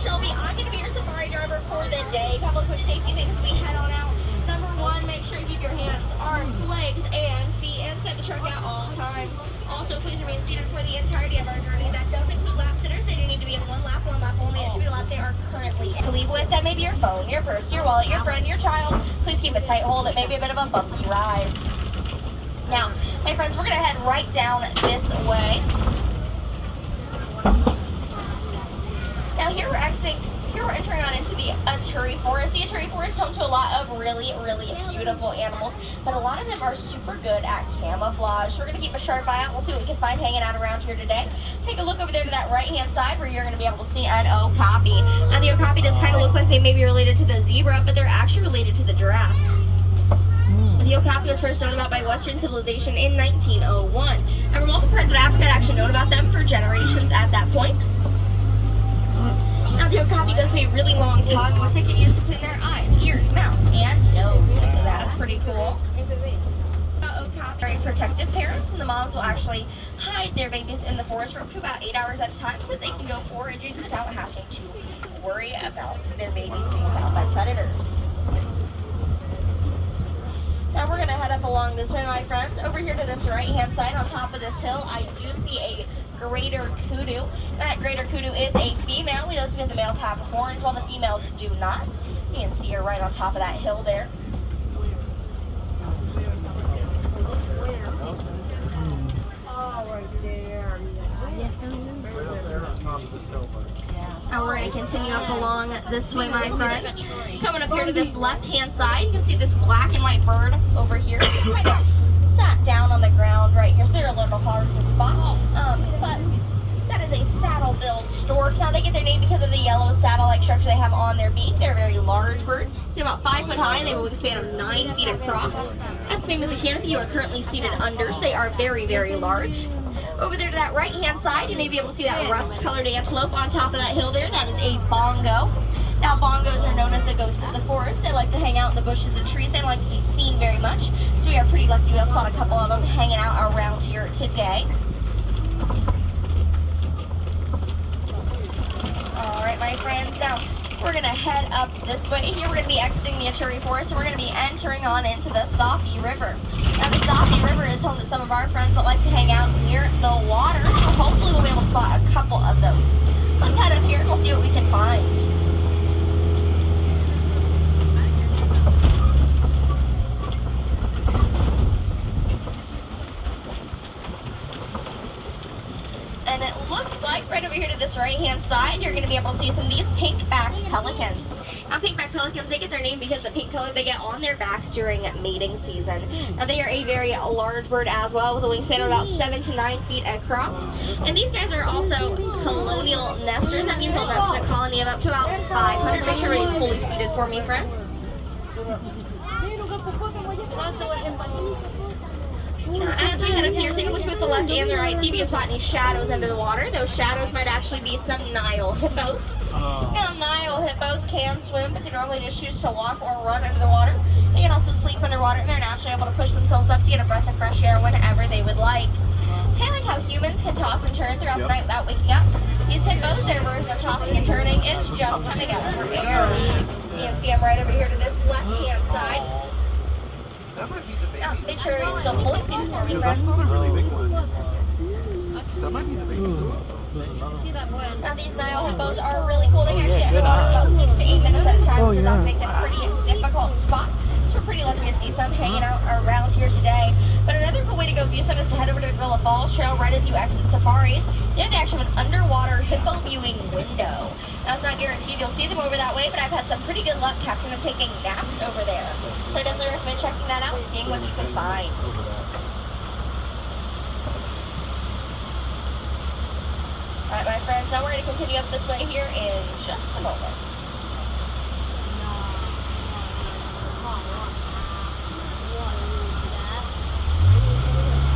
Shelby. I'm going to be your safari driver for the day. A couple quick safety things as we head on out. Number one, make sure you keep your hands, arms, legs, and feet inside the truck at all times. Also, please remain seated for the entirety of our journey. That does include lap sitters. They do need to be in one lap only. It should be the lap they are currently in. To leave with, that may be your phone, your purse, your wallet, your friend, your child. Please keep a tight hold. It may be a bit of a bumpy ride. Now, my friends, we're going to head right down this way. Now, here we're entering on into the Aturi Forest. The Aturi Forest is home to a lot of really beautiful animals, but a lot of them are super good at camouflage. So we're going to keep a sharp eye out. We'll see what we can find hanging out around here today. Take a look over there to that right-hand side where you're going to be able to see an okapi. Now, the okapi does kind of look like they may be related to the zebra, but they're actually related to the giraffe. The okapi was first known about by Western civilization in 1901. There were multiple parts of Africa that actually known about them for generations at that point. Now, the okapi does have a really long tongue, which they can use to clean their eyes, ears, mouth, and nose. So that's pretty cool. Okapi are very protective parents, and the moms will actually hide their babies in the forest for up to about 8 hours at a time so that they can go foraging without having to worry about their babies being found by predators. Now we're going to head up along this way, my friends. Over here to this right-hand side on top of this hill, I do see a greater kudu. That greater kudu is a female. We know this because the males have horns while the females do not. You can see her right on top of that hill there. Oh, right there. Now we're going to continue up along this way, my friends. Coming up here to this left-hand side, you can see this black and white bird over here. Kind of sat down on the ground right here, so they're a little hard to spot. But that is a saddle-billed stork. Now they get their name because of the yellow saddle-like structure they have on their beak. They're a very large bird. They're about 5 foot high, and they have a wingspan of 9 feet across. That's the same as the canopy you are currently seated under, so they are very large. Over there to that right-hand side, you may be able to see that rust-colored antelope on top of that hill there. That is a bongo. Now, bongos are known as the ghosts of the forest. They like to hang out in the bushes and trees. They don't like to be seen very much. So we are pretty lucky to have caught a couple of them hanging out around here today. All right, my friends. Now, we're going to head up this way. Here, we're going to be exiting the Aturi Forest, and we're going to be entering on into the Safi River. Now, the Safi River is home to some of our friends that like to hang out near the water, so hopefully we'll be able to spot a couple of those. Let's head up here, and we'll see what we can find. And it looks like right over here to this right-hand side, you're going to be able to see some of these pink-backed pelicans. Now, pink-backed pelicans, they get their name because the pink color they get on their backs during mating season. Now, they are a very large bird as well, with a wingspan of about 7 to 9 feet across. And these guys are also colonial nesters. That means they'll nest in a colony of up to about 500. Make sure everybody's fully seated for me, friends. As we head up here, take a look with the left and the right. See if you can spot any shadows under the water. Those shadows might actually be some Nile hippos. Now, Nile hippos can swim, but they normally just choose to walk or run under the water. They can also sleep underwater, and they're naturally able to push themselves up to get a breath of fresh air whenever they would like. It's kind of like how humans can toss and turn throughout the night without waking up. These hippos, their version of tossing and turning is just coming up for air. You can see them right over here to this left-hand side. Now, make sure it's still fully seated for me, friends. That's not a really big one. That might be the big one. Now, these Nile hippos are really cool. They can actually get underwater about 6 to 8 minutes at a time, which is often makes it a pretty difficult spot. So we're pretty lucky to see some hanging out around here today. But another cool way to go view some is to head over to the Gorilla Falls Trail right as you exit safaris. There they actually have an underwater hippo viewing window. Now, it's not guaranteed you'll see them over that way, but I've had some pretty good luck catching them taking naps over there. So I definitely recommend checking that out and seeing what you can find. All right, my friends, now we're going to continue up this way here in just a moment.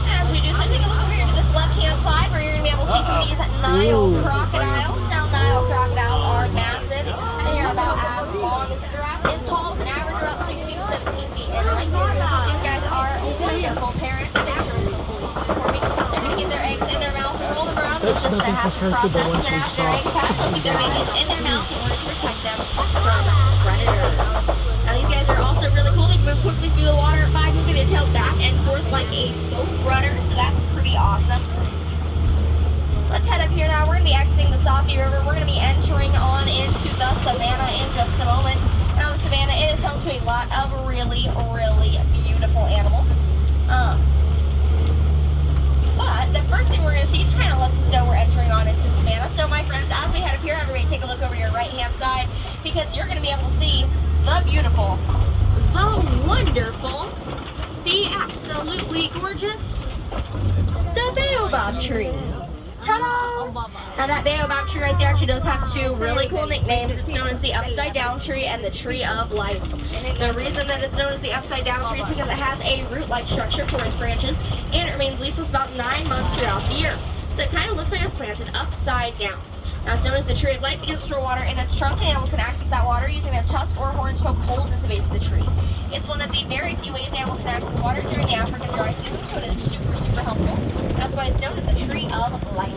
As we do so, take a look over here to this left-hand side where you're going to be able to see some of these Nile crocodiles. Now, Nile crocodiles are massive. They are about as long as a giraffe is tall, with an average about 16 to 17 feet in length. These guys are wonderful parents. Make sure it's fully seated for me. They're going to keep their eggs in their mouth, roll them around, just just the hatching process, and then after eggs hatch, they'll keep their babies in their mouth in order to protect them from predators. Now these guys are also really cool. They can move quickly through the water by moving their tail back and forth like a boat rudder, so that's pretty awesome. Let's head up here now. We're going to be exiting the Safi River. We're going to be entering on into the savannah in just a moment. Now the savannah, it is home to a lot of really, really beautiful animals. But the first thing we're going to see just kind of lets us know we're entering on into the savannah. So my friends, as we head up here, everybody take a look over to your right-hand side because you're going to be able to see the beautiful, the wonderful, the absolutely gorgeous, the baobab tree. Ta-da! Now that baobab tree right there actually does have two really cool nicknames. It's known as the upside down tree and the tree of life. The reason that it's known as the upside down tree is because it has a root-like structure for its branches and it remains leafless about 9 months throughout the year. So it kind of looks like it's planted upside down. Now it's known as the tree of life because it's stored water in its trunk and animals can access that water using their tusks or horns to poke holes into the base of the tree. It's one of the very few ways animals can access water during the African dry season, so it is super, super helpful. That's why it's known as the tree of life.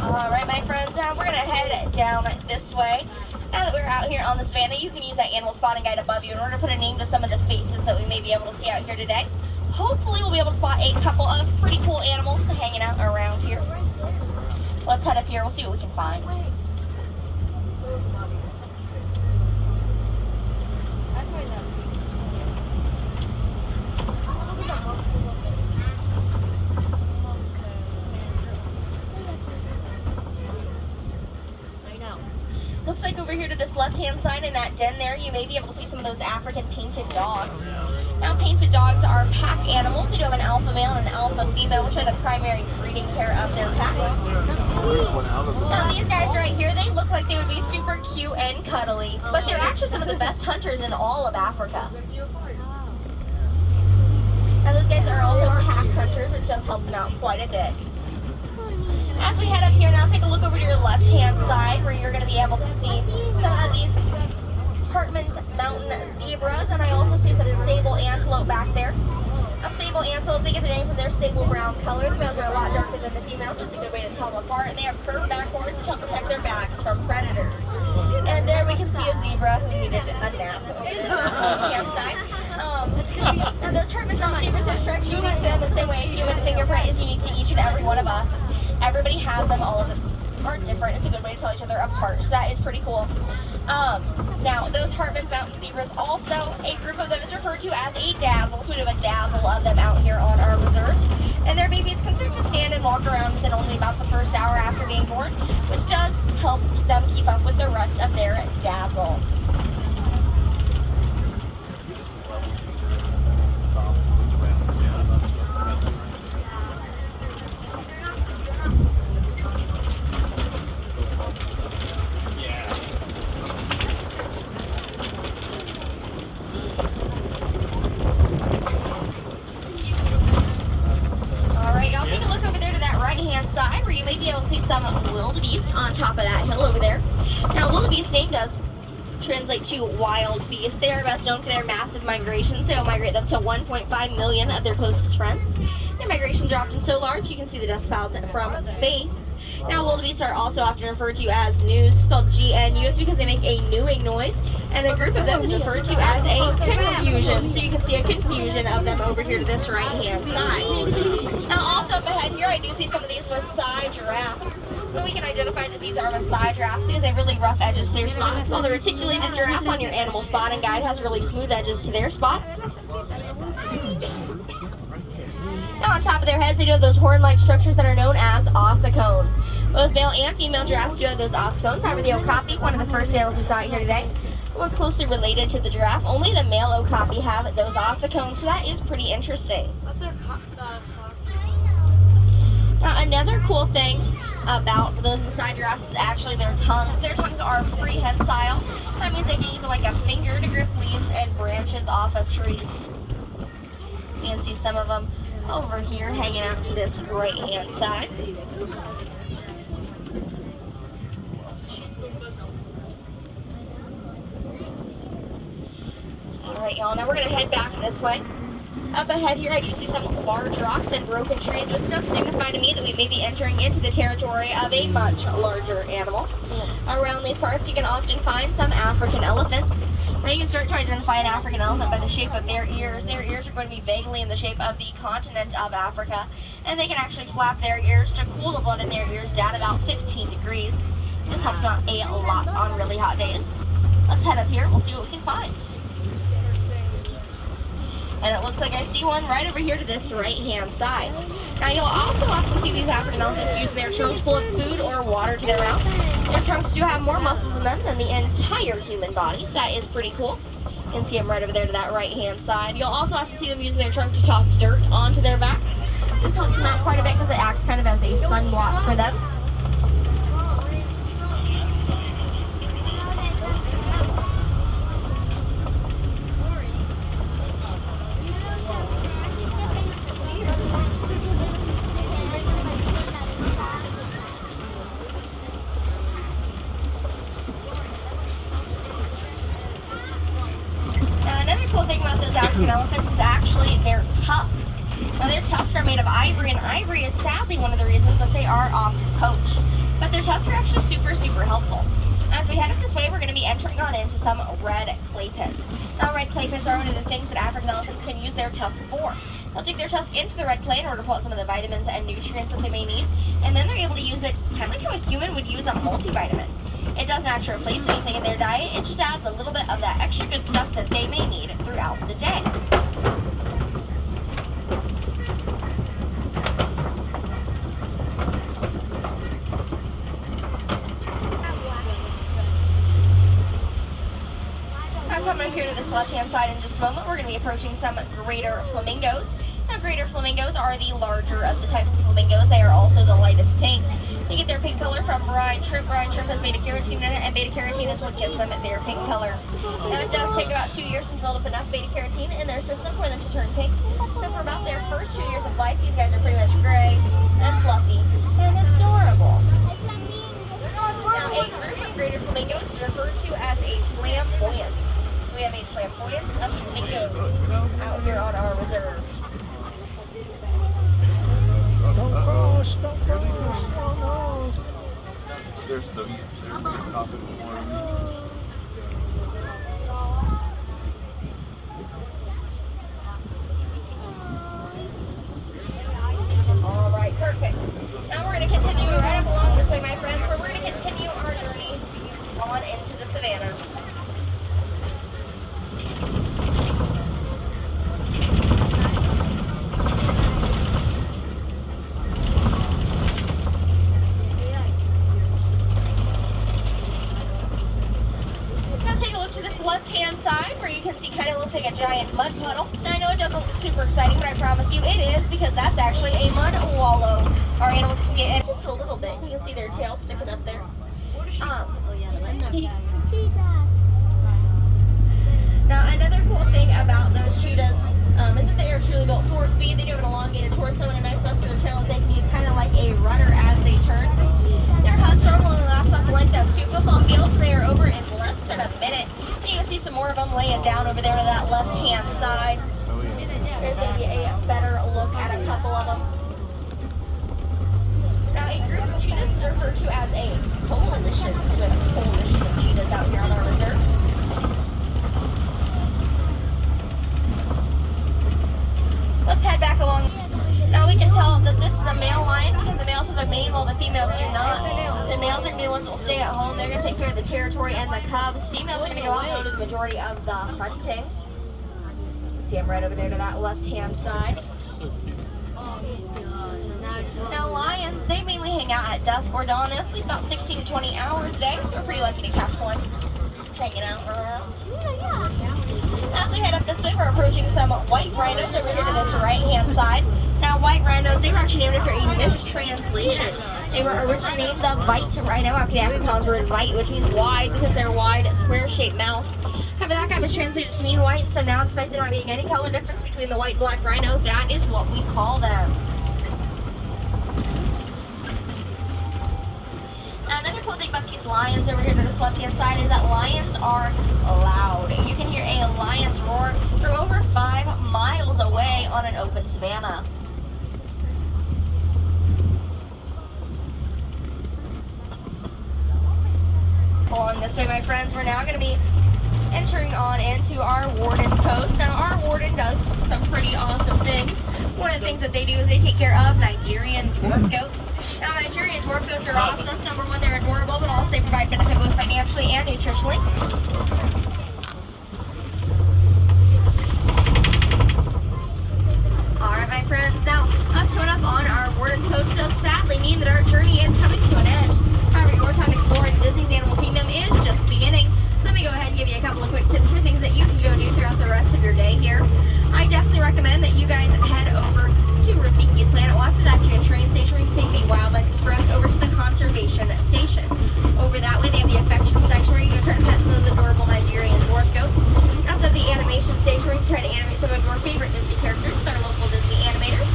Alright my friends, now we're going to head down this way. Now that we're out here on the savannah, you can use that animal spotting guide above you in order to put a name to some of the faces that we may be able to see out here today. Hopefully we'll be able to spot a couple of pretty cool animals hanging out around here. Let's head up here, we'll see what we can find. Looks like over here to this left-hand side in that den there, you may be able to see some of those African painted dogs. Now, painted dogs are pack animals. They do have an alpha male and an alpha female, which are the primary breeding pair of their pack. Now, these guys right here, they look like they would be super cute and cuddly, but they're actually some of the best hunters in all of Africa. Now, those guys are also pack hunters, which does help them out quite a bit. As we head up here now, take a look over to your left-hand side where you're going to be able to see some of these Hartman's mountain zebras, and I also see some sable antelope back there. A sable antelope, they get their name from their sable brown color. The males are a lot darker than the females, so it's a good way to tell them apart. And they have curved back horns to help protect their backs from predators. And there we can see a zebra who needed a nap over there on the left-hand side. And those Hartman's mountain zebras are stretched unique to them the same way a human fingerprint is unique to each and every one of us. Everybody has them, all of them are different. It's a good way to tell each other apart, so that is pretty cool. Now, those Hartman's mountain zebras, also a group of them is referred to as a dazzle, so we have a dazzle of them out here on our reserve. And their babies can start to stand and walk around within only about the first hour after being born, which does help them keep up with the rest of their dazzle. Side where you may be able to see some wildebeest on top of that hill over there. Now, wildebeest name does translate to wild beast. They are best known for their massive migrations. They will migrate up to 1.5 million of their closest friends. Their migrations are often so large you can see the dust clouds from space. Now, wildebeest are also often referred to as gnus, spelled G-N-U. It's because they make a newing noise, and the group of them is referred to as a confusion. So you can see a confusion of them over here to this right-hand side. Now, also up ahead here, I do see some of these Maasai giraffes. But we can identify that these are Maasai giraffes because they have really rough edges to their spots, while the reticulated giraffe on your animal spotting guide has really smooth edges to their spots. Now on top of their heads, they do have those horn-like structures that are known as ossicones. Both male and female giraffes do have those ossicones. However, the okapi, one of the first animals we saw here today, the one's closely related to the giraffe. Only the male okapi have those ossicones, so that is pretty interesting. What's their Now, another cool thing about those Maasai giraffes is actually their tongues. Their tongues are prehensile. That means they can use like a finger to grip leaves and branches off of trees. You can see some of them over here hanging out to this right-hand side. Alright, y'all. Now we're going to head back this way. Up ahead here, I do see some large rocks and broken trees, which does signify to me that we may be entering into the territory of a much larger animal. Around these parts, you can often find some African elephants. Now you can start to identify an African elephant by the shape of their ears. Their ears are going to be vaguely in the shape of the continent of Africa, and they can actually flap their ears to cool the blood in their ears down about 15 degrees. This helps out a lot on really hot days. Let's head up here and we'll see what we can find. And it looks like I see one right over here to this right-hand side. Now you'll also often see these African elephants using their trunk to pull up food or water to their mouth. Their trunks do have more muscles in them than the entire human body, so that is pretty cool. You can see them right over there to that right-hand side. You'll also often see them using their trunk to toss dirt onto their backs. This helps them out quite a bit because it acts kind of as a sunblock for them. Elephants is actually their tusks. Now their tusks are made of ivory, and ivory is sadly one of the reasons that they are often poached. But their tusks are actually super helpful. As we head up this way, we're going to be entering on into some red clay pits. Now red clay pits are one of the things that African elephants can use their tusks for. They'll dig their tusk into the red clay in order to pull out some of the vitamins and nutrients that they may need, and then they're able to use it kind of like how a human would use a multivitamin. It doesn't actually replace anything in their diet, it just adds a little bit of that extra good stuff that they may need throughout the day. I'm coming up here to this left-hand side in just a moment. We're going to be approaching some greater flamingos. Now, greater flamingos are the larger of the types of flamingos. They are also the lightest pink. They get their pink color from brine shrimp. Brine shrimp has beta-carotene in it, and beta-carotene is what gives them their pink color. Now, it does take about 2 years to build up enough beta-carotene in their system for them to turn pink. So for about their first 2 years of life, these guys are pretty much gray and fluffy and adorable. Now, a group of greater flamingos is referred to as a flamboyance. So we have a flamboyance of flamingos out here on our reserve. Don't cross, don't cross. Oh no. They're so used to everybody stopping for them. All right, perfect. Now we're going to continue right up along this way, my friends, where we're going to continue our journey on into the savannah. Left-hand side where you can see kind of looks like a giant mud puddle. Now, I know it doesn't look super exciting, but I promise you it is, because that's actually a mud wallow. Our animals can get in just a little bit. You can see their tail sticking up there. Now, another cool thing about those cheetahs is that they are truly built for speed. They do have an elongated torso and a nice muscular tail that they can use kind of like a runner as they turn. Their huts are only last about the length of 2 football fields. They are over in less than a minute. And you can see some more of them laying down over there to that left-hand side. There's going to be a better look at a couple of them. Now, a group of cheetahs is referred to as a coalition. So we have a coalition of cheetahs out here on our reserve. Let's head back along. Now we can tell that this is a male lion because the males have a mane while the females do not. The males are going to be the ones that will stay at home. They're going to take care of the territory and the cubs. Females are going to go out and do the majority of the hunting. You can see them right over there to that left-hand side. Now lions, they mainly hang out at dusk or dawn. They'll sleep about 16 to 20 hours a day, so we're pretty lucky to catch one hanging out around. As we head up this way, we're approaching some white rhinos over here to this right-hand side. Now, white rhinos, they were actually named after a mistranslation. They were originally named the white rhino after the Afrikaans word white, which means wide because they're wide, square-shaped mouth. However, that guy was translated to mean white, so now despite there not being any color difference between the white and black rhino, that is what we call them. Now, another cool thing about these lions over here to this left-hand side is that lions are loud. You can hear a lion's roar from over 5 miles away on an open savanna. Along this way, my friends, we're now going to be entering on into our warden's post. Now, our warden does some pretty awesome things. One of the things that they do is they take care of Nigerian dwarf goats. Now, Nigerian dwarf goats are awesome. Number one, they're adorable, but also they provide benefit both financially and nutritionally. Alright, my friends, now, us coming up on our warden's post does sadly mean that our journey is coming to an end. However, your time exploring Disney's Animal Kingdom is just beginning. So let me go ahead and give you a couple of quick tips for things that you can go do throughout the rest of your day here. I definitely recommend that you guys head over to Rafiki's Planet Watch. It's actually a train station where you can take the Wildlife Express over to the conservation station. Over that way, they have the affection section where you can try to pet some of those adorable Nigerian dwarf goats. They also have the animation station where you can try to animate some of your favorite Disney characters with our local Disney animators.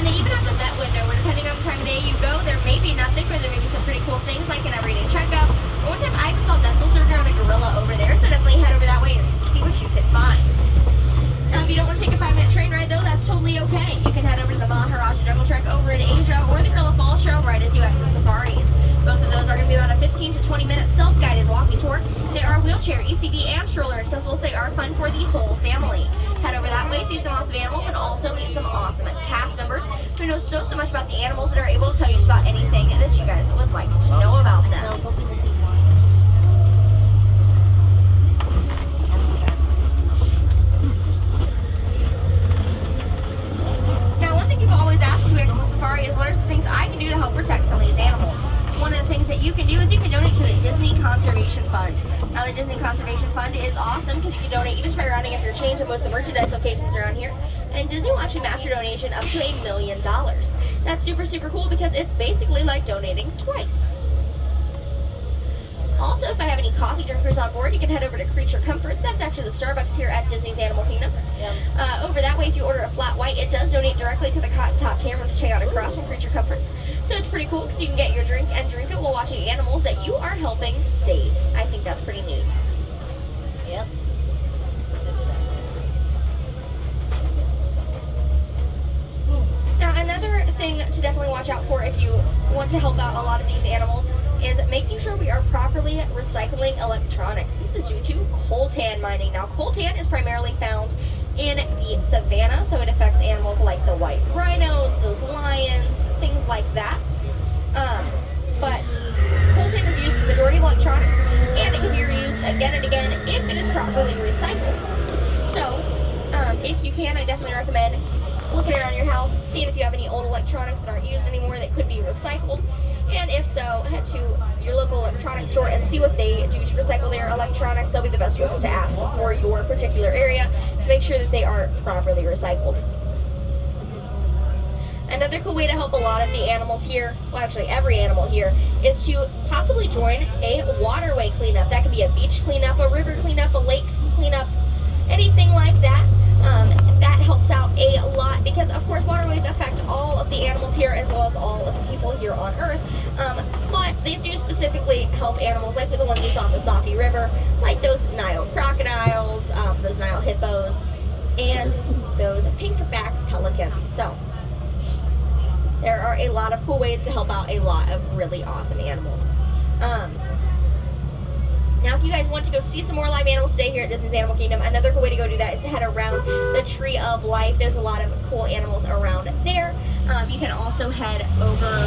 And they even have the vet window where, depending on the time of day you go, there may be nothing, but there may be some pretty cool things like an everyday checkup. One time I even saw dental surgery on a gorilla over there, so definitely head over that way and see what you can find. Now, if you don't want to take a 5-minute train ride, though, that's totally okay. You can head over to the Maharaja Jungle Trek over in Asia or the Gorilla Falls Trail right as you exit safaris. Both of those are going to be about a 15 to 20-minute self-guided walking tour. They are wheelchair, ECD, and stroller accessible, so they are fun for the whole family. Head over that way, see some awesome animals, and also meet some awesome cast members who know so much about the animals and are able to tell you just about anything that you guys would like to know about them. Now, one thing you've always asked to Excellent Safari is what are some things I can do to help protect some of these animals. One of the things that you can do is you can donate to the Disney Conservation Fund. Now, the Disney Conservation Fund is awesome because you can donate even by rounding up your change at most of the merchandise locations around here. And Disney will actually match your donation up to $1 million. That's super, super cool because it's basically like donating twice. Also, if I have any coffee drinkers on board, you can head over to Creature Comforts. That's actually the Starbucks here at Disney's Animal Kingdom. Over that way, if you order a flat white, it does donate directly to the Cotton Top Tavern, which check out across from Creature Comforts. So it's pretty cool because you can get your drink and drink it while watching animals that you are helping save. I think that's pretty neat. Yep. Now, another thing to definitely watch out for if you want to help out a lot of these animals is making sure we are properly recycling electronics. This is due to coltan mining. Now, coltan is primarily found in the savanna, so it affects animals like the white rhinos, those lions, things like that. But coltan is used in the majority of electronics, and it can be reused again and again if it is properly recycled. So, if you can, I definitely recommend looking around your house, seeing if you have any old electronics that aren't used anymore that could be recycled. And if so, head to your local electronics store and see what they do to recycle their electronics. They'll be the best ones to ask for your particular area to make sure that they are properly recycled. Another cool way to help a lot of the animals here, well actually every animal here, is to possibly join a waterway cleanup. That could be a beach cleanup, a river cleanup, a lake cleanup, anything like that. That helps out a lot because, of course, waterways affect all of the animals here as well as all of the people here on Earth. But they do specifically help animals like the ones we saw in the Safi River, like those Nile crocodiles, those Nile hippos, and those pinkback pelicans. So there are a lot of cool ways to help out a lot of really awesome animals. Now, if you guys want to go see some more live animals today here at Disney's Animal Kingdom, another cool way to go do that is to head around the Tree of Life. There's a lot of cool animals around there. You can also head over